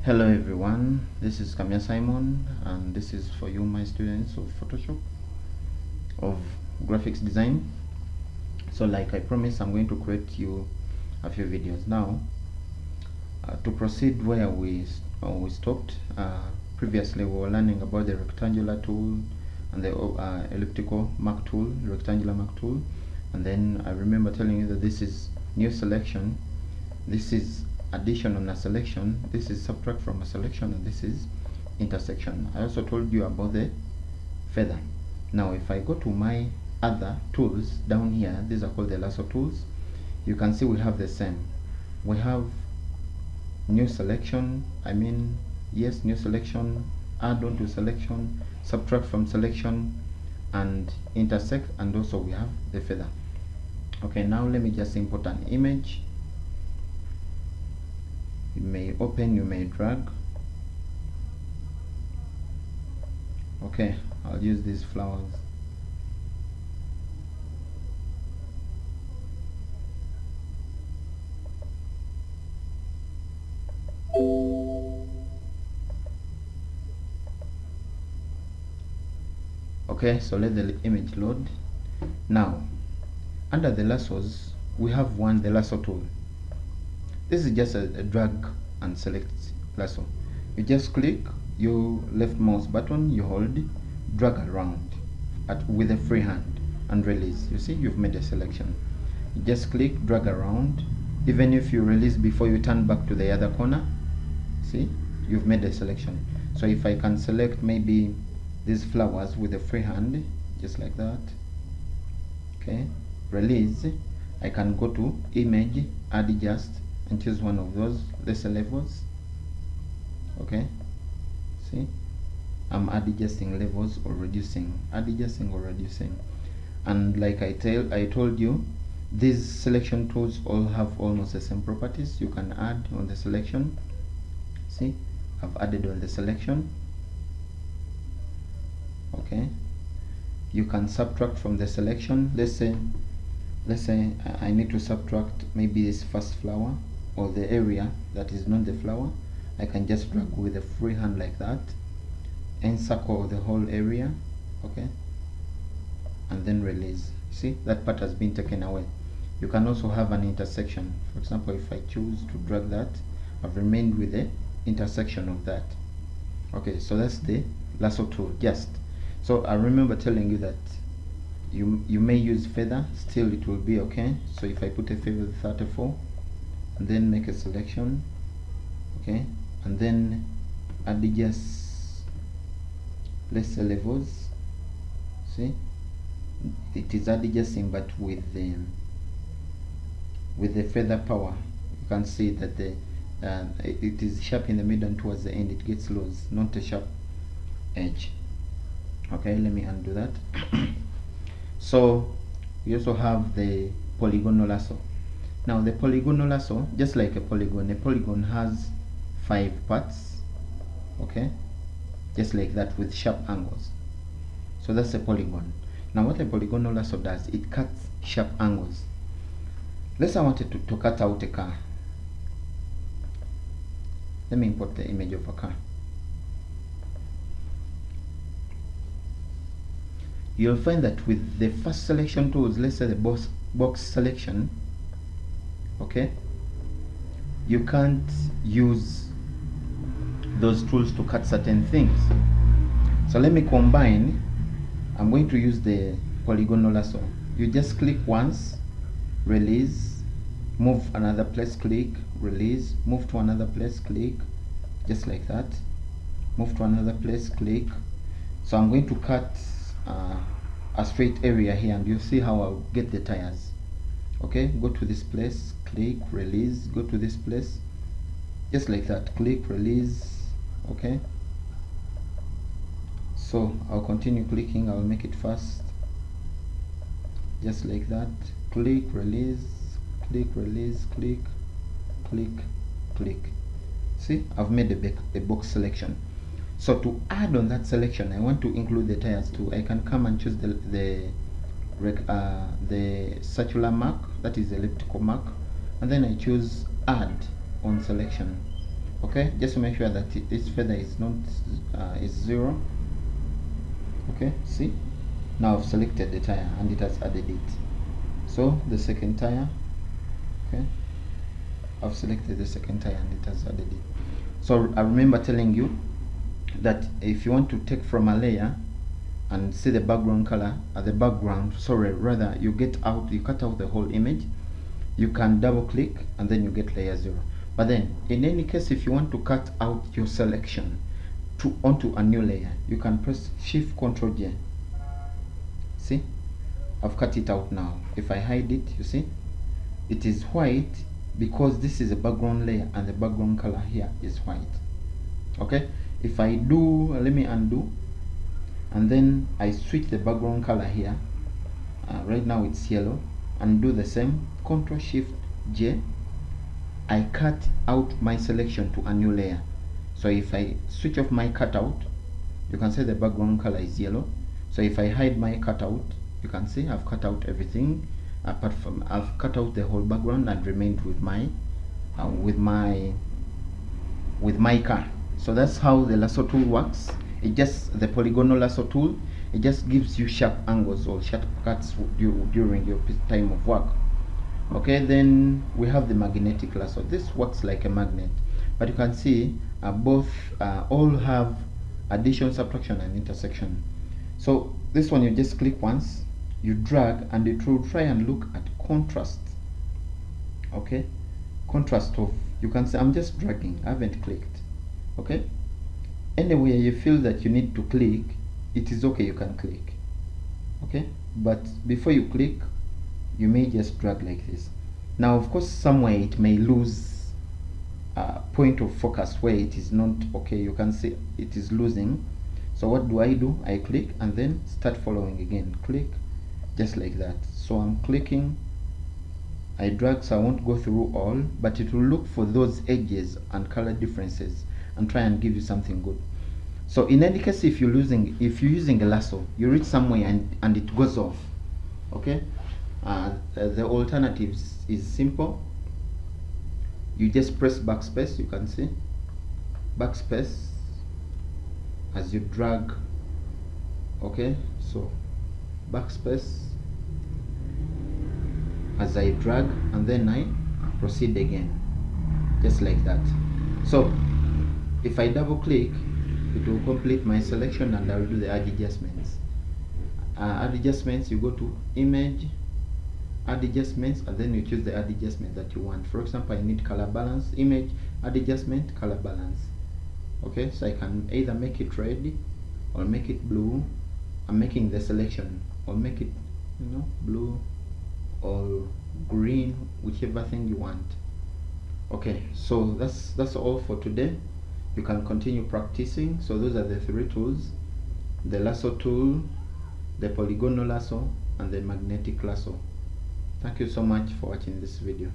Hello everyone, this is Kamia Simon, and this is for you, my students of Photoshop, of graphics design. So like I promised, I'm going to create you a few videos now. To proceed where we stopped, previously we were learning about the rectangular tool and the elliptical mark tool, rectangular mark tool, and then I remember telling you that this is new selection, this is addition on a selection, this is subtract from a selection, and this is intersection. I also told you about the feather. Now if I go to my other tools down here, these are called the lasso tools, you can see we have the same. We have new selection, new selection, add on to selection, subtract from selection, and intersect, and also we have the feather. Okay, now let me just import an image. You may open, you may drag. Okay, I'll use these flowers. Okay, so let the image load. Now, under the lassos, we have the lasso tool. This is just a drag and select lasso. You just click your left mouse button, you hold, drag around with a free hand and release. You see, you've made a selection. You just click, drag around. Even if you release before you turn back to the other corner, see, you've made a selection. So if I can select maybe these flowers with a free hand, just like that, okay, release, I can go to image, add adjust, and choose one of those lesser levels. Okay, see, I'm adjusting levels or reducing, adjusting or reducing. And like I told you, these selection tools all have almost the same properties. You can add on the selection. See, I've added on the selection. Okay, you can subtract from the selection. Let's say I need to subtract maybe this first flower or the area that is not the flower. I can just drag with a free hand like that, encircle the whole area, okay, and then release. See, that part has been taken away. You can also have an intersection. For example, if I choose to drag that, I've remained with the intersection of that. Okay, so that's the lasso tool. Just so I remember telling you that you may use feather, still it will be okay. So if I put a feather 34 and then make a selection, okay, and then adjust lesser levels, see, it is adjusting, but with the feather power, you can see that it is sharp in the middle, and towards the end it gets loose, not a sharp edge. Okay, let me undo that. So we also have the polygonal lasso. Now the polygonal lasso, just like a polygon has 5 parts, okay, just like that, with sharp angles. So that's a polygon. Now what a polygonal lasso does, it cuts sharp angles. Let's say I wanted to cut out a car. Let me import the image of a car. You'll find that with the first selection tools, let's say the box selection, okay, you can't use those tools to cut certain things. So let me combine. I'm going to use the polygonal lasso. You just click once, release, move another place, click, release, move to another place, click, just like that, move to another place, click. So I'm going to cut a straight area here, and you see how I'll get the tires. Okay, go to this place, click, release, go to this place, just like that, click, release. Okay, so I'll continue clicking, I'll make it fast, just like that, click, release, click, release, click, click, click. See, I've made a box selection. So to add on that selection, I want to include the tires too. I can come and choose the circular mark, that is the elliptical mark, and then I choose add on selection. Okay, just to make sure that this feather is not is 0. Okay, see, now I've selected the tire and it has added it. So the second tire, okay, I've selected the second tire and it has added it. So I remember telling you that if you want to take from a layer and see the background color at the background, sorry, rather you cut out the whole image, you can double click and then you get layer 0. But then in any case, if you want to cut out your selection onto a new layer, you can press Shift Ctrl J. See, I've cut it out now. If I hide it, you see it is white because this is a background layer and the background color here is white. Okay, if I do, let me undo, and then I switch the background color here. Right now it's yellow, and do the same, Ctrl Shift J. I cut out my selection to a new layer. So if I switch off my cutout, you can see the background color is yellow. So if I hide my cutout, you can see I've cut out everything apart from I've cut out the whole background and remained with my car. So that's how the lasso tool works. It just, the polygonal lasso tool, it just gives you sharp angles or sharp cuts during your time of work. Okay, then we have the magnetic lasso. This works like a magnet, but you can see both all have addition, subtraction, and intersection. So this one, you just click once, you drag, and it will try and look at contrast. Okay, contrast of, you can see I'm just dragging, I haven't clicked. Okay, anywhere you feel that you need to click, it is okay, you can click. Okay, but before you click, you may just drag like this. Now of course somewhere it may lose point of focus where it is not okay. You can see it is losing. So what do? I click and then start following again, click, just like that. So I'm clicking, I drag, so I won't go through all, but it will look for those edges and color differences and try and give you something good. So in any case, if you're using a lasso, you reach somewhere and it goes off. Okay, the alternatives is simple. You just press backspace, you can see backspace as you drag. Okay, so backspace as I drag, and then I proceed again, just like that. So if I double click, it will complete my selection and I will do the add adjustments. Add adjustments, you go to image, add adjustments, and then you choose the add adjustment that you want. For example, I need color balance, image, add adjustment, color balance. Okay, so I can either make it red or make it blue. I'm making the selection, or make it, blue or green, whichever thing you want. Okay, so that's all for today. You can continue practicing. So those are the 3 tools: the lasso tool, the polygonal lasso, and the magnetic lasso. Thank you so much for watching this video.